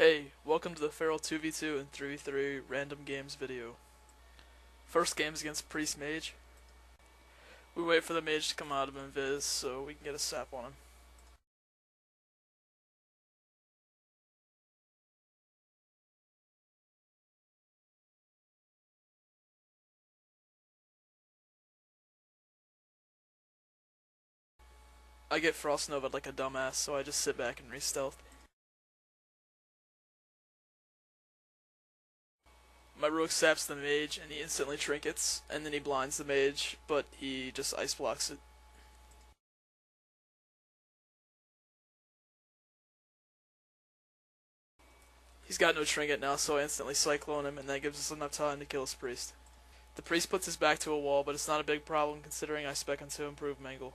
Hey, welcome to the Feral 2v2 and 3v3 random games video. First game's against Priest Mage. We wait for the mage to come out of invis so we can get a sap on him. I get Frost Nova like a dumbass, so I just sit back and re-stealth. My rogue saps the mage and he instantly trinkets, and then he blinds the mage, but he just ice blocks it. He's got no trinket now, so I instantly cyclone him, and that gives us enough time to kill his priest. The priest puts his back to a wall, but it's not a big problem considering I spec into improved mangle.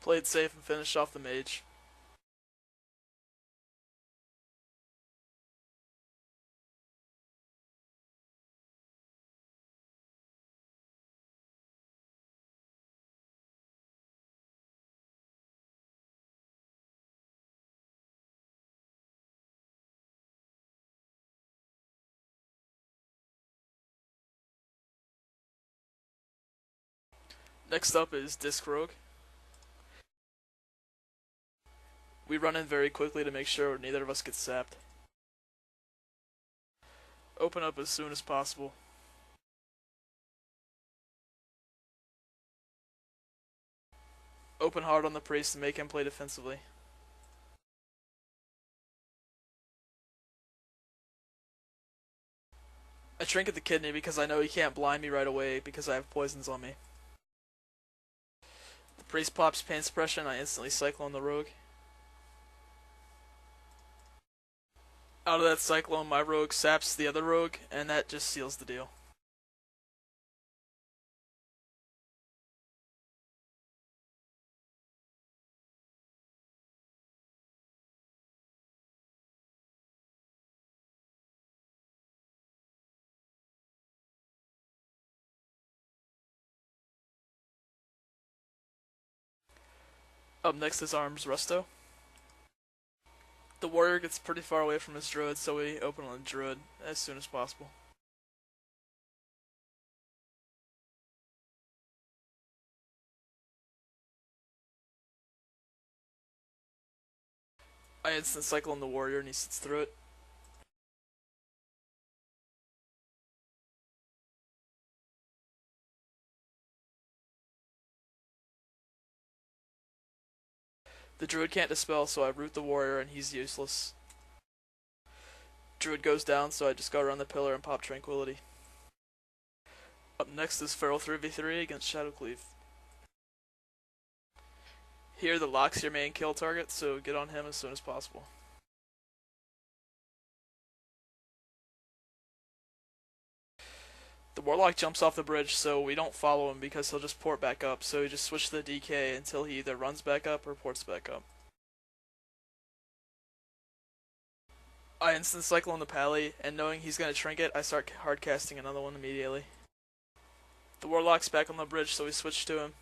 Played safe and finished off the mage. Next up is Disc Rogue. We run in very quickly to make sure neither of us gets sapped. Open up as soon as possible. Open hard on the priest and make him play defensively. I trinket the kidney because I know he can't blind me right away because I have poisons on me. The priest pops pain suppression, I instantly cyclone the rogue. Out of that cyclone, my rogue saps the other rogue, and that just seals the deal. Up next is Arms Resto. The warrior gets pretty far away from his druid, so we open on the druid as soon as possible. I instant cyclone the warrior and he sits through it. The druid can't dispel, so I root the warrior and he's useless. Druid goes down, so I just go around the pillar and pop Tranquility. Up next is Feral 3v3 against Shadowcleave. Here the lock's your main kill target, so get on him as soon as possible. The warlock jumps off the bridge, so we don't follow him because he'll just port back up, so we just switch to the DK until he either runs back up or ports back up. I instant cyclone the pally, and knowing he's gonna trinket, I start hard casting another one immediately. The warlock's back on the bridge, so we switch to him.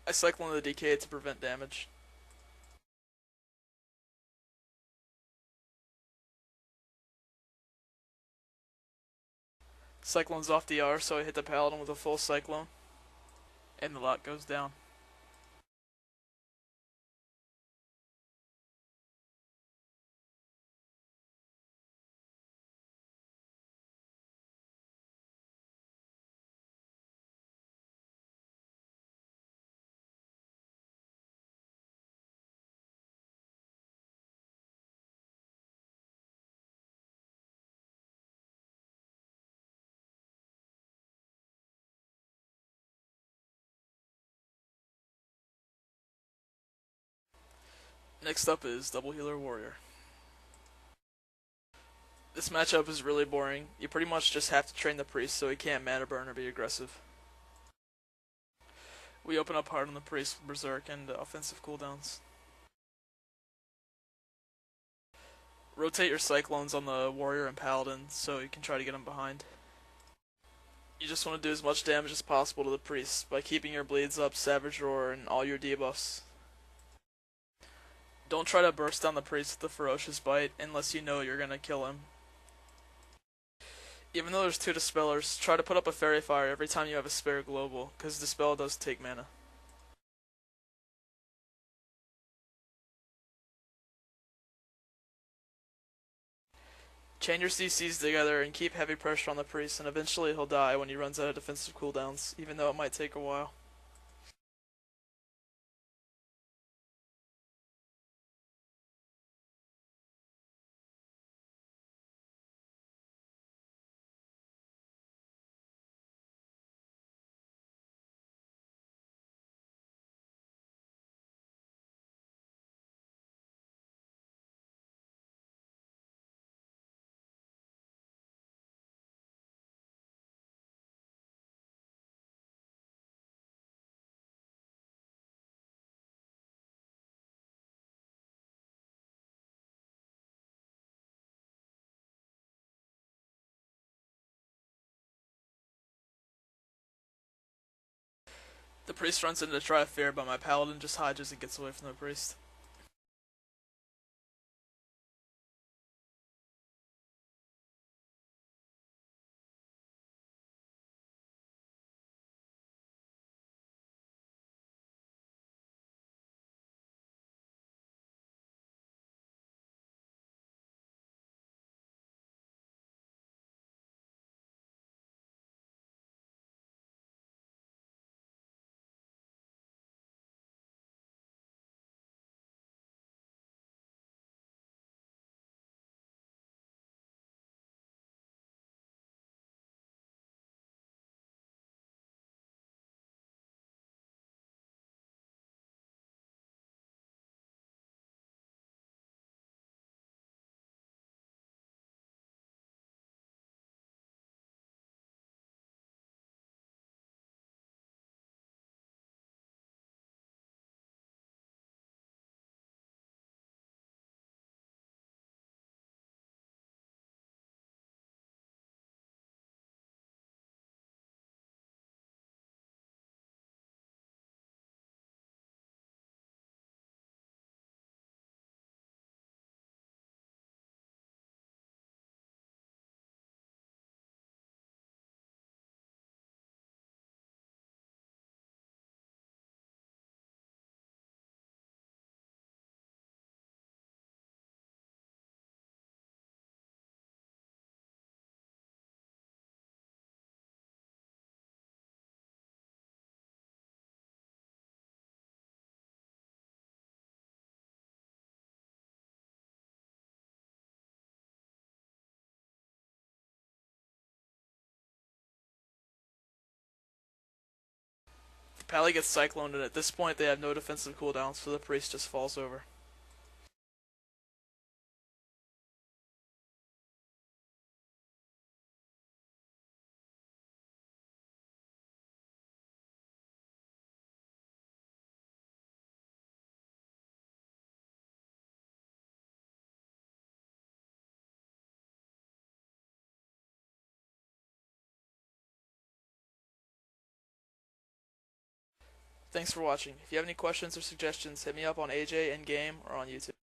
I cyclone the DK to prevent damage. Cyclone's off DR, so I hit the paladin with a full cyclone, and the lock goes down. Next up is Double Healer Warrior. This matchup is really boring. You pretty much just have to train the priest so he can't mana burn or be aggressive. We open up hard on the priest with berserk and offensive cooldowns. Rotate your cyclones on the warrior and paladin so you can try to get them behind. You just want to do as much damage as possible to the priest by keeping your bleeds up, savage roar, and all your debuffs. Don't try to burst down the priest with the ferocious bite unless you know you're gonna kill him. Even though there's 2 dispellers, try to put up a fairy fire every time you have a spare global, because dispel does take mana. Chain your CCs together and keep heavy pressure on the priest, and eventually he'll die when he runs out of defensive cooldowns, even though it might take a while. The priest runs into Try Fear, but my paladin just hides and gets away from the priest. Pally gets cycloned, and at this point they have no defensive cooldowns, so the priest just falls over. Thanks for watching. If you have any questions or suggestions, hit me up on AJ in game or on YouTube.